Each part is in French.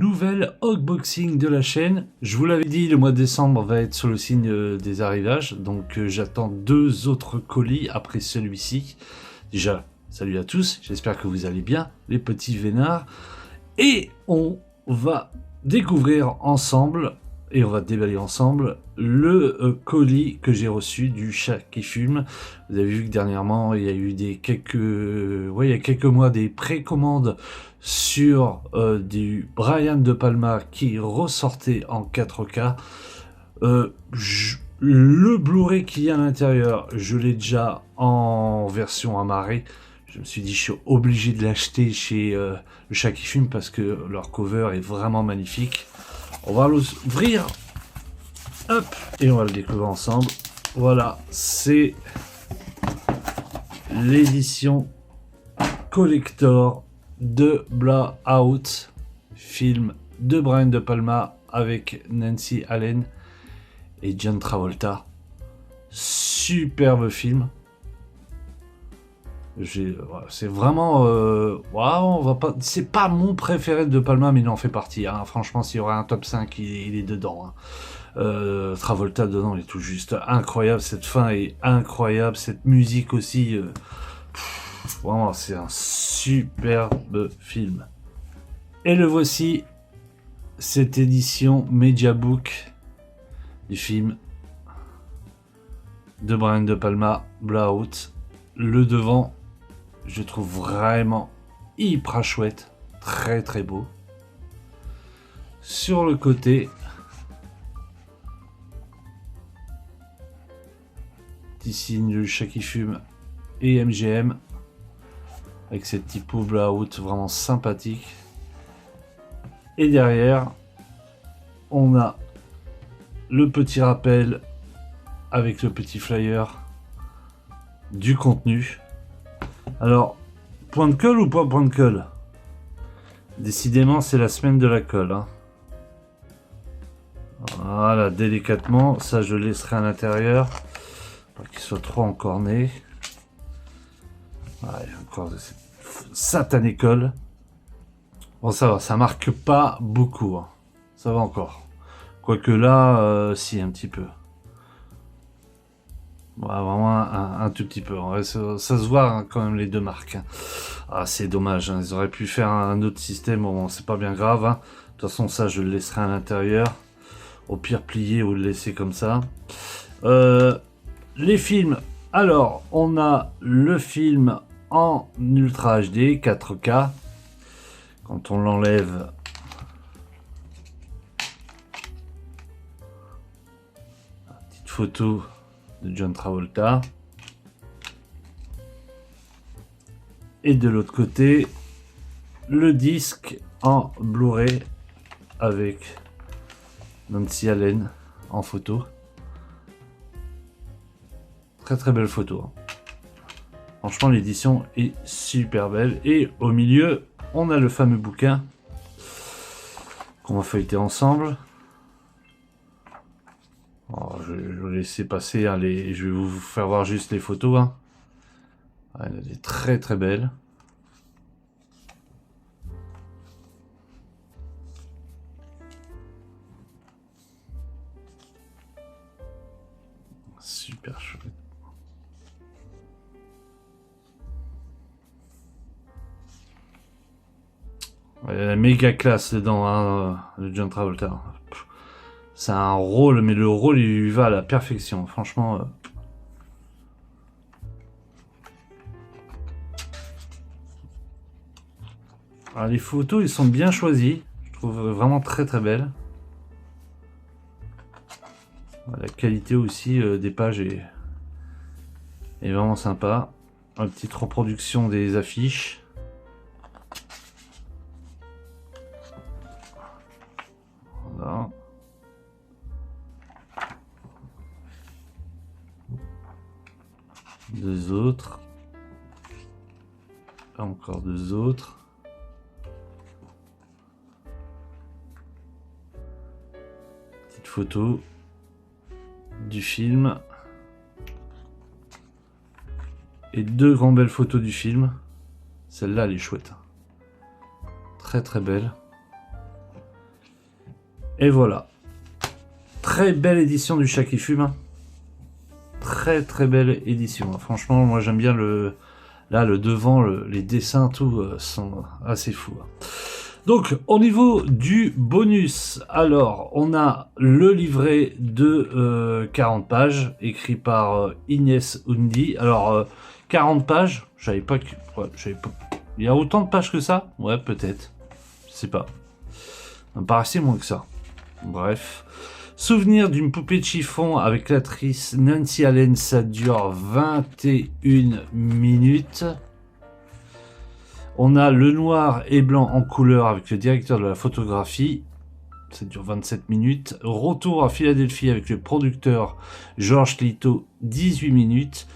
nouvel unboxing de la chaîne. Je vous l'avais dit, le mois de décembre va être sur le signe des arrivages. Donc j'attends 2 autres colis après celui-ci. Déjà, salut à tous, j'espère que vous allez bien, les petits vénards. Et on va découvrir ensemble, et on va déballer ensemble, le colis que j'ai reçu du Chat qui fume. Vous avez vu que dernièrement, il y a eu il y a quelques mois, des précommandes sur du Brian De Palma qui ressortait en 4K. Le Blu-ray qu'il y a à l'intérieur, je l'ai déjà en version amarrée. Je me suis dit, je suis obligé de l'acheter chez le Chat qui fume parce que leur cover est vraiment magnifique. On va l'ouvrir, hop, et on va le découvrir ensemble. Voilà, c'est l'édition collector de Blowout, film de Brian De Palma avec Nancy Allen et John Travolta. Superbe film. C'est vraiment on va pas, c'est pas mon préféré de Palma, mais il en fait partie, hein. Franchement, s'il y aurait un top 5, il est dedans, hein. Travolta dedans, il est tout juste incroyable. Cette fin est incroyable, cette musique aussi, vraiment, c'est un superbe film. Et le voici, cette édition Mediabook du film de Brian De Palma, Blowout. Le devant, je trouve vraiment hyper chouette, très très beau. Sur le côté, petit signe du Chat qui fume et MGM, avec cette typo Blowout vraiment sympathique. Et derrière, on a le petit rappel avec le petit flyer du contenu. Alors, point de colle ou pas point de colle? Décidément, c'est la semaine de la colle, hein. Voilà, délicatement, ça je laisserai à l'intérieur, pas qu'il soit trop encorné. Voilà, il y a encore de cette satanée colle. Bon, ça va, ça marque pas beaucoup, hein. Ça va encore. Quoique là, si, un petit peu. Voilà, vraiment un tout petit peu. Ça se voit, hein, quand même, les deux marques, hein. Ah, c'est dommage, hein. Ils auraient pu faire un autre système. Bon, c'est pas bien grave, hein. De toute façon, ça, je le laisserai à l'intérieur. Au pire, plier ou le laisser comme ça. Les films. Alors, on a le film en Ultra HD 4K. Quand on l'enlève, petite photo de John Travolta. Et de l'autre côté, le disque en Blu-ray avec Nancy Allen en photo. Très très belle photo, hein. Franchement, l'édition est super belle. Et au milieu, on a le fameux bouquin qu'on va feuilleter ensemble. Alors, je vais laisser passer, hein, je vais vous faire voir juste les photos, hein. Elle est très très belle. Super chouette. Il y a la méga classe dedans, hein, de John Travolta. C'est un rôle, mais le rôle il lui va à la perfection, franchement. Alors, les photos, ils sont bien choisis. Je trouve vraiment très très belles. La qualité aussi des pages est vraiment sympa. Une petite reproduction des affiches. Voilà. Deux autres. Encore deux autres. Petite photo du film. Et 2 grandes belles photos du film. Celle-là, elle est chouette. Très très belle. Et voilà. Très belle édition du Chat qui fume. Très très belle édition. Franchement, moi j'aime bien le... Là, le devant, les dessins, tout, sont assez fous. Donc, au niveau du bonus, alors, on a le livret de 40 pages, écrit par Inès Undi. Alors, 40 pages, j'avais pas... Ouais, il y a autant de pages que ça? Ouais, peut-être. Je sais pas. Ça me paraissait moins que ça. Bref. Souvenir d'une poupée de chiffon avec l'actrice Nancy Allen, ça dure 21 minutes. On a le noir et blanc en couleur avec le directeur de la photographie, ça dure 27 minutes. Retour à Philadelphie avec le producteur Georges Lito, 18 minutes.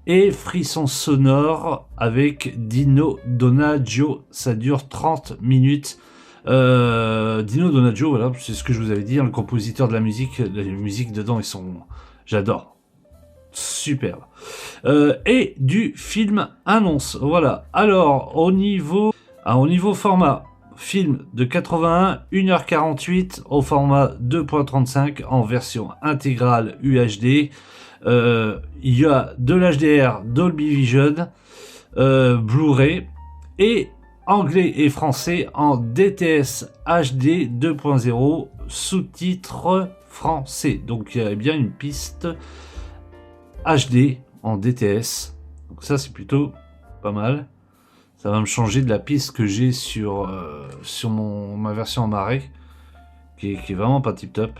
Et Frisson sonore avec Dino Donaggio, ça dure 30 minutes. Dino Donaggio, voilà, c'est ce que je vous avais dit, le compositeur de la musique. Les musiques dedans, ils sont... J'adore. Superbe. Et du film annonce. Voilà. Alors, au niveau format, film de 81, 1h48 au format 2.35 en version intégrale UHD. Il y a de l'HDR, Dolby Vision, Blu-ray et anglais et français en DTS HD 2.0 sous-titres français. Donc il y a bien une piste HD en DTS. Donc ça c'est plutôt pas mal. Ça va me changer de la piste que j'ai sur ma version en marais qui est vraiment pas tip top.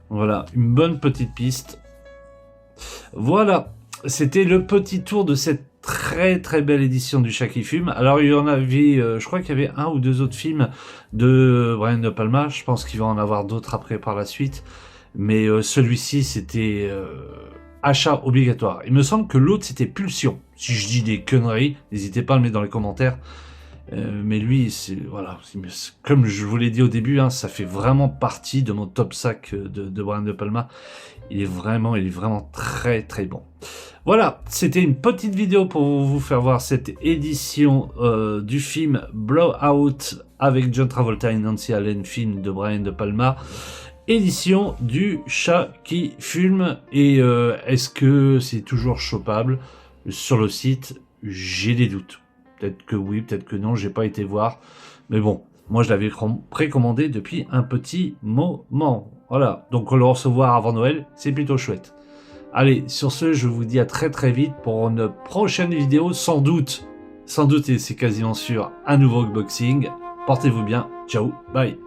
Voilà, une bonne petite piste. Voilà, c'était le petit tour de cette très très belle édition du Chat qui fume. Alors il y en avait, je crois qu'il y avait un ou deux autres films de Brian De Palma. Je pense qu'il va en avoir d'autres après par la suite. Mais celui-ci c'était achat obligatoire. Il me semble que l'autre c'était Pulsion. Si je dis des conneries, n'hésitez pas à le mettre dans les commentaires. Mais lui, c'est voilà, comme je vous l'ai dit au début, hein, ça fait vraiment partie de mon top 5 de Brian De Palma. Il est vraiment très très bon. Voilà, c'était une petite vidéo pour vous faire voir cette édition du film Blowout avec John Travolta et Nancy Allen, film de Brian De Palma. Édition du Chat qui fume. Et est-ce que c'est toujours chopable sur le site? J'ai des doutes. Peut-être que oui, peut-être que non, j'ai pas été voir. Mais bon, moi je l'avais précommandé depuis un petit moment. Voilà, donc le recevoir avant Noël, c'est plutôt chouette. Allez, sur ce, je vous dis à très très vite pour une prochaine vidéo, sans doute, et c'est quasiment sûr, un nouveau unboxing. Portez-vous bien, ciao, bye.